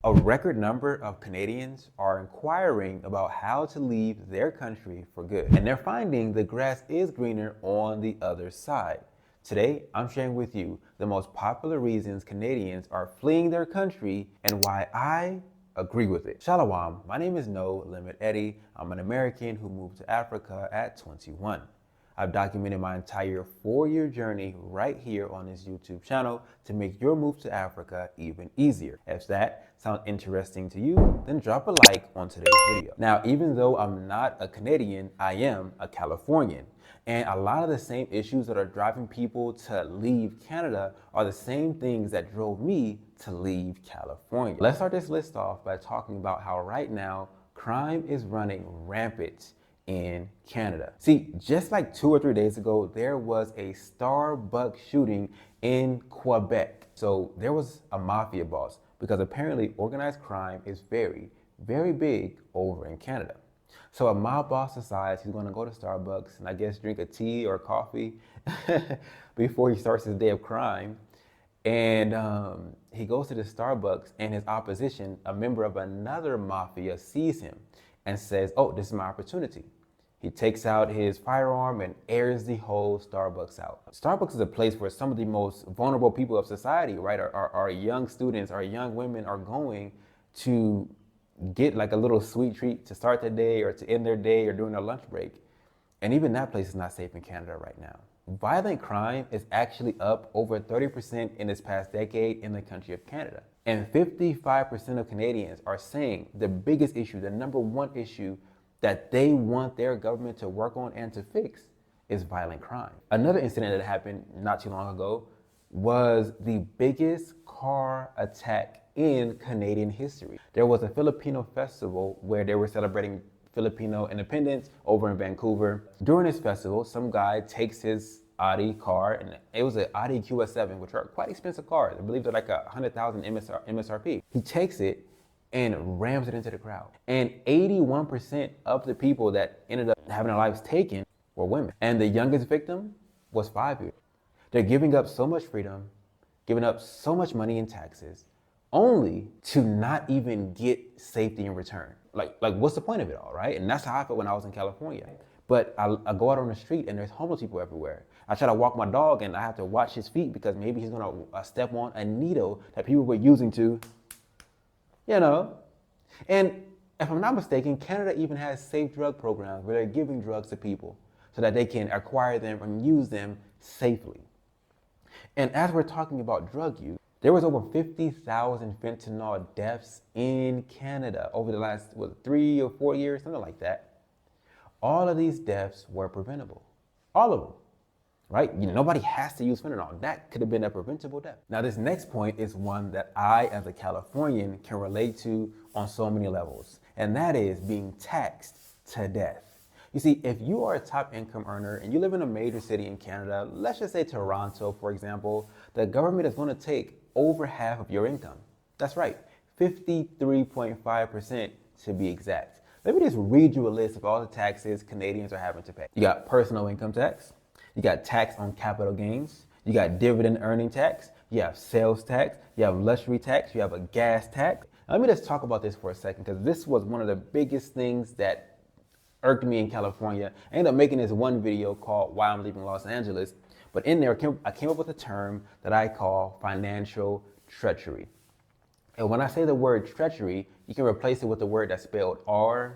A record number of Canadians are inquiring about how to leave their country for good, and they're finding the grass is greener on the other side. Today, I'm sharing with you the most popular reasons Canadians are fleeing their country and why I agree with it. Shalom, my name is No Limit Eddie. I'm an American who moved to Africa at 21. I've documented my entire 4-year journey right here on this YouTube channel to make your move to Africa even easier. If that sounds interesting to you, then drop a like on today's video. Now, even though I'm not a Canadian, I am a Californian. And a lot of the same issues that are driving people to leave Canada are the same things that drove me to leave California. Let's start this list off by talking about how right now crime is running rampant in Canada. See, just like 2 or 3 days ago, there was a Starbucks shooting in Quebec. So there was a mafia boss because apparently organized crime is very, very big over in Canada. So a mob boss decides he's gonna go to Starbucks and I guess drink a tea or coffee before he starts his day of crime. And he goes to the Starbucks and his opposition, a member of another mafia, sees him and says, "Oh, this is my opportunity." He takes out his firearm and airs the whole Starbucks out. Starbucks is a place where some of the most vulnerable people of society, right, our young students, our young women are going to get like a little sweet treat to start their day or to end their day or during their lunch break. And even that place is not safe in Canada right now. Violent crime is actually up over 30% in this past decade in the country of Canada. And 55% of Canadians are saying the biggest issue, the number one issue that they want their government to work on and to fix is violent crime. Another incident that happened not too long ago was the biggest car attack in Canadian history. There was a Filipino festival where they were celebrating Filipino independence over in Vancouver. During this festival, some guy takes his Audi car, and it was an Audi QS7, which are quite expensive cars. I believe they're like 100,000 MSRP. He takes it and rams it into the crowd. And 81% of the people that ended up having their lives taken were women. And the youngest victim was 5 years. They're giving up so much freedom, giving up so much money in taxes, only to not even get safety in return. Like what's the point of it all, right? And that's how I felt when I was in California. But I go out on the street and there's homeless people everywhere. I try to walk my dog and I have to watch his feet because maybe he's gonna step on a needle that people were using to, you know. And if I'm not mistaken, Canada even has safe drug programs where they're giving drugs to people so that they can acquire them and use them safely. And as we're talking about drug use, there was over 50,000 fentanyl deaths in Canada over the last 3 or 4 years, something like that. All of these deaths were preventable. All of them. Right? Nobody has to use fentanyl. That could have been a preventable death. Now, this next point is one that I, as a Californian, can relate to on so many levels, and that is being taxed to death. You see, if you are a top income earner and you live in a major city in Canada, let's just say Toronto, for example, the government is going to take over half of your income. That's right, 53.5% to be exact. Let me just read you a list of all the taxes Canadians are having to pay. You got personal income tax. You got tax on capital gains. You got dividend earning tax. You have sales tax. You have luxury tax. You have a gas tax. Now, let me just talk about this for a second because this was one of the biggest things that irked me in California. I ended up making this one video called Why I'm Leaving Los Angeles. But in there, I came up with a term that I call financial treachery. And when I say the word treachery, you can replace it with the word that's spelled R-A-P-E.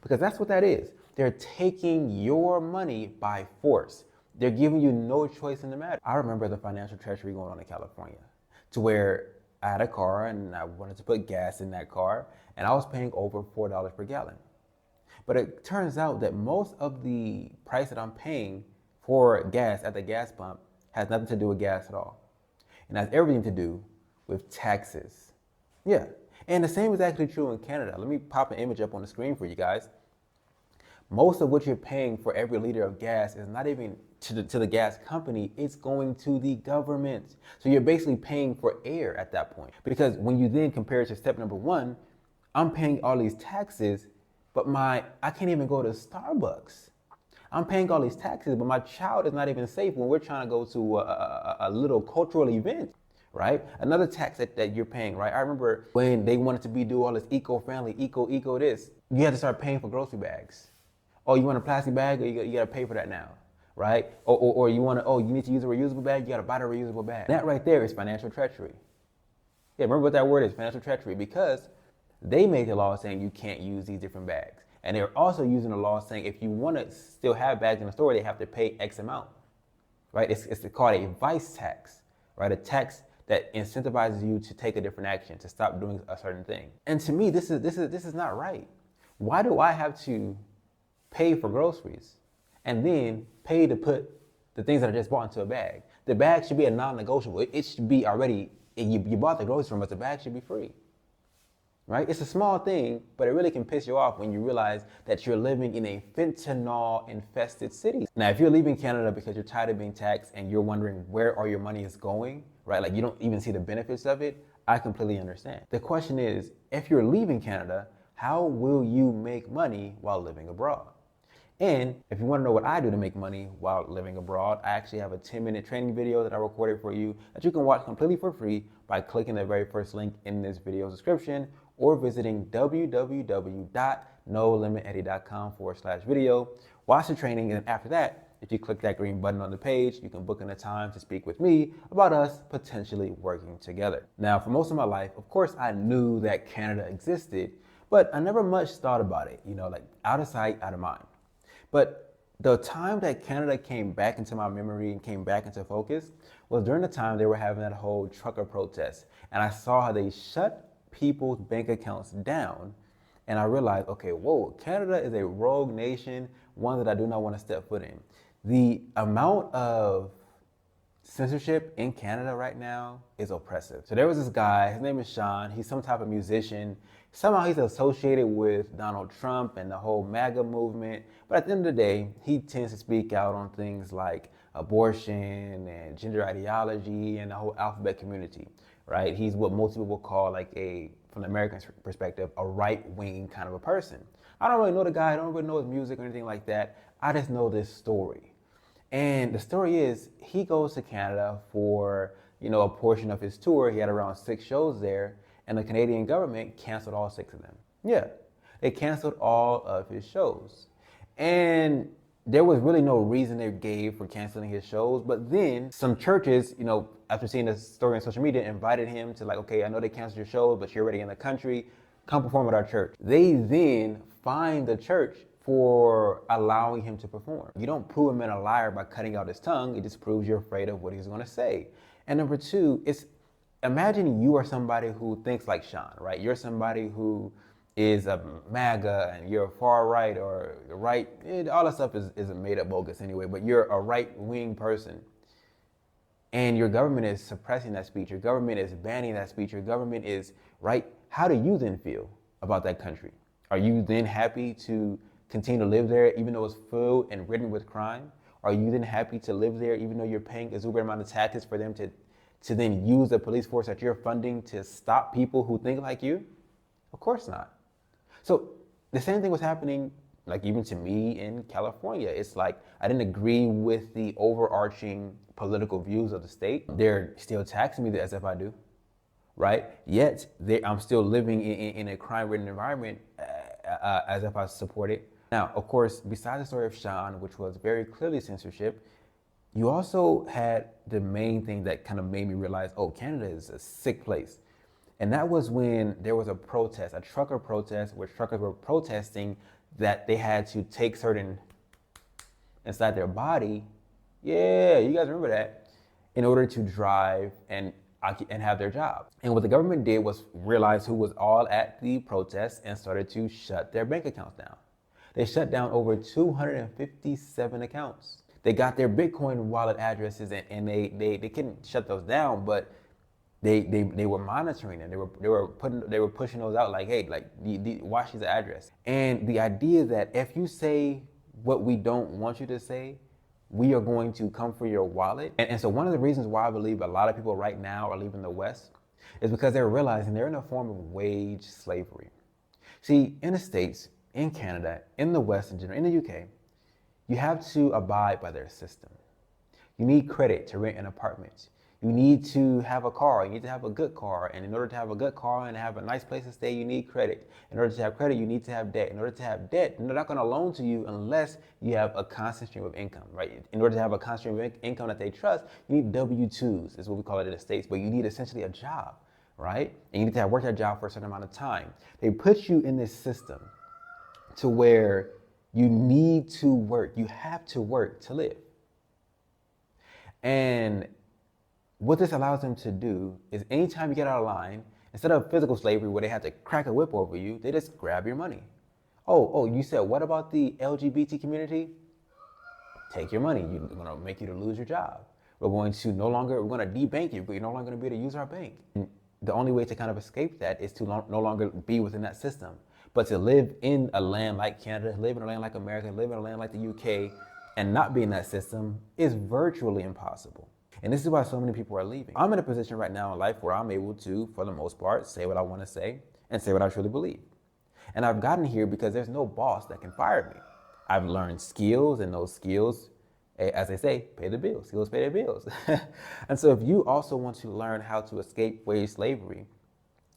Because that's what that is. They're taking your money by force. They're giving you no choice in the matter. I remember the financial treachery going on in California to where I had a car and I wanted to put gas in that car and I was paying over $4 per gallon. But it turns out that most of the price that I'm paying for gas at the gas pump has nothing to do with gas at all. And has everything to do with taxes. Yeah. And the same is actually true in Canada. Let me pop an image up on the screen for you guys. Most of what you're paying for every liter of gas is not even to the gas company, it's going to the government. So you're basically paying for air at that point. Because when you then compare it to step number one, I'm paying all these taxes, but I can't even go to Starbucks. I'm paying all these taxes, but my child is not even safe when we're trying to go to a little cultural event, right? Another tax that you're paying, right? I remember when they wanted to do all this eco-friendly, eco this, you had to start paying for grocery bags. Oh, you want a plastic bag? Or you got to pay for that now, right? Or you want to, oh, you need to use a reusable bag? You got to buy the reusable bag. That right there is financial treachery. Yeah, remember what that word is, financial treachery, because they made the law saying you can't use these different bags. And they're also using the law saying if you want to still have bags in the store, they have to pay X amount, right? It's called a vice tax, right? A tax that incentivizes you to take a different action, to stop doing a certain thing. And to me, this is not right. Why do I have to pay for groceries and then pay to put the things that I just bought into a bag? The bag should be a non-negotiable. It should be already, you bought the groceries from us, the bag should be free. Right? It's a small thing, but it really can piss you off when you realize that you're living in a fentanyl-infested city. Now, if you're leaving Canada because you're tired of being taxed and you're wondering where all your money is going, right? Like you don't even see the benefits of it, I completely understand. The question is, if you're leaving Canada, how will you make money while living abroad? And if you want to know what I do to make money while living abroad, I actually have a 10-minute training video that I recorded for you that you can watch completely for free by clicking the very first link in this video's description or visiting www.nolimiteddy.com/video. Watch the training, and after that, if you click that green button on the page, you can book in a time to speak with me about us potentially working together. Now, for most of my life, of course, I knew that Canada existed, but I never much thought about it, like out of sight, out of mind. But the time that Canada came back into my memory and came back into focus was during the time they were having that whole trucker protest. And I saw how they shut people's bank accounts down. And I realized, okay, whoa, Canada is a rogue nation, one that I do not want to step foot in. The amount of censorship in Canada right now is oppressive. So there was this guy, his name is Sean, he's some type of musician. Somehow he's associated with Donald Trump and the whole MAGA movement. But at the end of the day, he tends to speak out on things like abortion and gender ideology and the whole alphabet community, right? He's what most people call from the American perspective, a right-wing kind of a person. I don't really know the guy, I don't really know his music or anything like that. I just know this story. And the story is he goes to Canada for, a portion of his tour. He had around 6 shows there, and the Canadian government canceled all 6 of them. Yeah, they canceled all of his shows. And there was really no reason they gave for canceling his shows. But then some churches, after seeing this story on social media, invited him to okay, I know they canceled your shows, but you're already in the country. Come perform at our church. They then fined the church for allowing him to perform. You don't prove him a liar by cutting out his tongue. It just proves you're afraid of what he's going to say. And number 2, imagine you are somebody who thinks like Sean, right? You're somebody who is a MAGA and you're far right or right. All that stuff is made up bogus anyway, but you're a right-wing person. And your government is suppressing that speech. Your government is banning that speech. Your government is, right? How do you then feel about that country? Are you then happy to continue to live there even though it's filled and ridden with crime? Are you then happy to live there even though you're paying a exuberant amount of taxes for them to then use the police force that you're funding to stop people who think like you? Of course not. So the same thing was happening even to me in California. It's I didn't agree with the overarching political views of the state. They're still taxing me as if I do, right? Yet I'm still living in a crime-ridden environment as if I support it. Now, of course, besides the story of Sean, which was very clearly censorship, you also had the main thing that kind of made me realize, Canada is a sick place. And that was when there was a protest, a trucker protest, where truckers were protesting that they had to take certain inside their body. Yeah, you guys remember that, in order to drive and have their job. And what the government did was realize who was all at the protest and started to shut their bank accounts down. They shut down over 257 accounts. They got their Bitcoin wallet addresses and they couldn't shut those down, but they were monitoring them. They were pushing those out hey, watch these address. And the idea that if you say what we don't want you to say, we are going to come for your wallet. And so one of the reasons why I believe a lot of people right now are leaving the West is because they're realizing they're in a form of wage slavery. See, in the States, in Canada, in the West in general, in the UK, you have to abide by their system. You need credit to rent an apartment. You need to have a car. You need to have a good car. And in order to have a good car and have a nice place to stay, you need credit. In order to have credit, you need to have debt. In order to have debt, they're not going to loan to you unless you have a constant stream of income, right? In order to have a constant stream of income that they trust, you need W-2s, is what we call it in the States. But you need essentially a job, right? And you need to have worked that job for a certain amount of time. They put you in this system to where you need to work. You have to work to live. And what this allows them to do is anytime you get out of line, instead of physical slavery where they have to crack a whip over you, they just grab your money. Oh, you said, what about the LGBT community? Take your money. We're going to make you to lose your job. We're going to debank you, but you're no longer going to be able to use our bank. And the only way to kind of escape that is to no longer be within that system. But to live in a land like Canada, live in a land like America, live in a land like the UK, and not be in that system is virtually impossible. And this is why so many people are leaving. I'm in a position right now in life where I'm able to, for the most part, say what I want to say and say what I truly believe. And I've gotten here because there's no boss that can fire me. I've learned skills, and those skills, as they say, pay the bills. Skills pay the bills. And so if you also want to learn how to escape wage slavery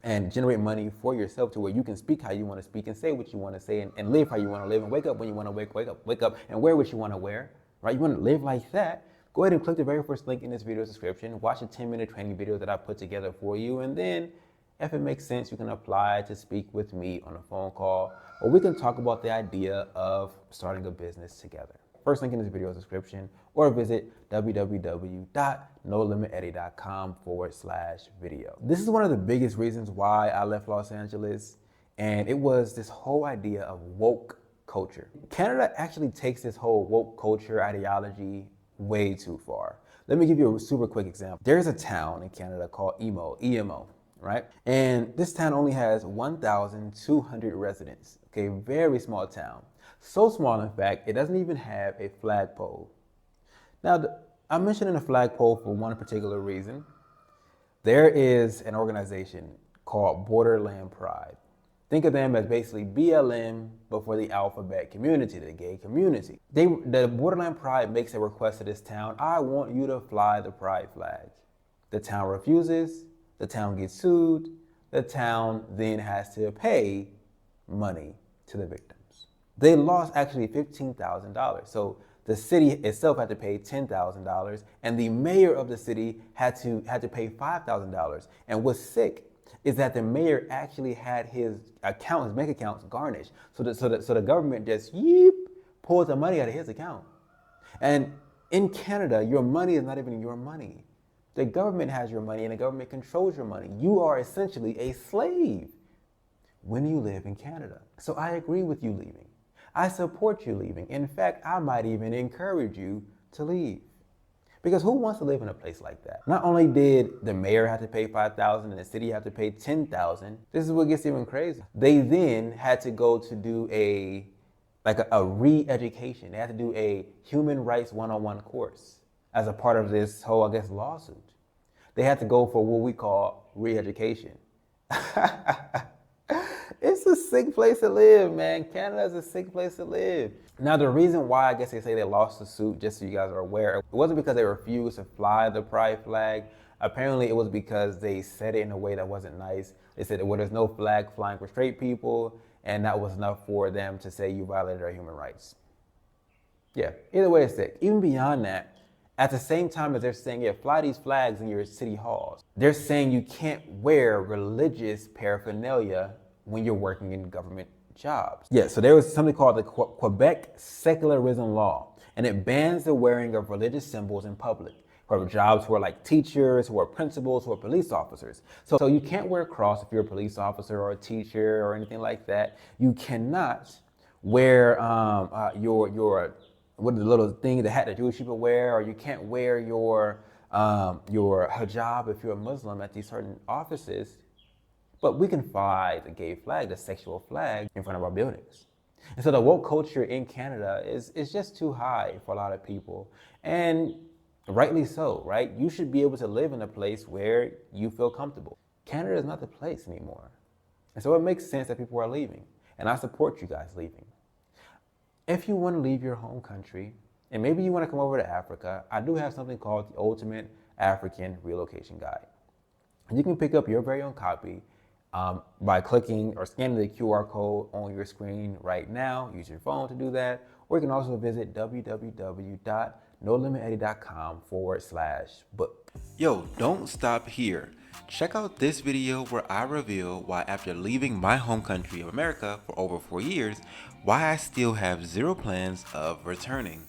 and generate money for yourself to where you can speak how you want to speak and say what you want to say and live how you want to live and wake up when you want to wake up and wear what you want to wear, right? You want to live like that? Go ahead and click the very first link in this video description, watch a 10-minute training video that I put together for you, and then if it makes sense, you can apply to speak with me on a phone call, or we can talk about the idea of starting a business together. First link in this video description, or visit www.nolimiteddy.com/video. This is one of the biggest reasons why I left Los Angeles, and it was this whole idea of woke culture. Canada actually takes this whole woke culture ideology way too far. Let me give you a super quick example. There's a town in Canada called EMO, right? And this town only has 1,200 residents. Okay, very small town. So small, in fact, it doesn't even have a flagpole. Now, I'm mentioning a flagpole for one particular reason. There is an organization called Borderland Pride. Think of them as basically BLM, but for the alphabet community, the gay community. The Borderland Pride makes a request to this town, I want you to fly the pride flag. The town refuses, the town gets sued, the town then has to pay money to the victims. They lost actually $15,000. So the city itself had to pay $10,000, and the mayor of the city had to pay $5,000. And what's sick is that the mayor actually had his bank accounts garnished. So the government just pulled the money out of his account. And in Canada, your money is not even your money. The government has your money, and the government controls your money. You are essentially a slave when you live in Canada. So I agree with you leaving. I support you leaving. In fact, I might even encourage you to leave. Because who wants to live in a place like that? Not only did the mayor have to pay $5,000 and the city have to pay $10,000, this is what gets even crazy. They then had to go to do a re-education. They had to do a human rights one-on-one course as a part of this whole, lawsuit. They had to go for what we call re-education. It's a sick place to live, man. Canada is a sick place to live. Now, the reason why they say they lost the suit, just so you guys are aware, it wasn't because they refused to fly the pride flag. Apparently, it was because they said it in a way that wasn't nice. They said, well, there's no flag flying for straight people, and that was enough for them to say you violated our human rights. Yeah, either way, it's sick. Even beyond that, at the same time as they're saying, yeah, fly these flags in your city halls, they're saying you can't wear religious paraphernalia when you're working in government jobs. Yeah, so there was something called the Quebec Secularism Law, and it bans the wearing of religious symbols in public for jobs who are like teachers, who are principals, who are police officers. So you can't wear a cross if you're a police officer or a teacher or anything like that. You cannot wear what the little thing, the hat that Jewish people wear, or you can't wear your hijab if you're a Muslim at these certain offices. But we can fly the gay flag, the sexual flag, in front of our buildings. And so the woke culture in Canada is just too high for a lot of people. And rightly so, right? You should be able to live in a place where you feel comfortable. Canada is not the place anymore. And so it makes sense that people are leaving. And I support you guys leaving. If you want to leave your home country, and maybe you want to come over to Africa, I do have something called the Ultimate African Relocation Guide. You can pick up your very own copy by clicking or scanning the QR code on your screen right now. Use your phone to do that. Or you can also visit www.nolimiteddy.com/book. Yo, don't stop here. Check out this video where I reveal why, after leaving my home country of America for over 4 years, why I still have zero plans of returning.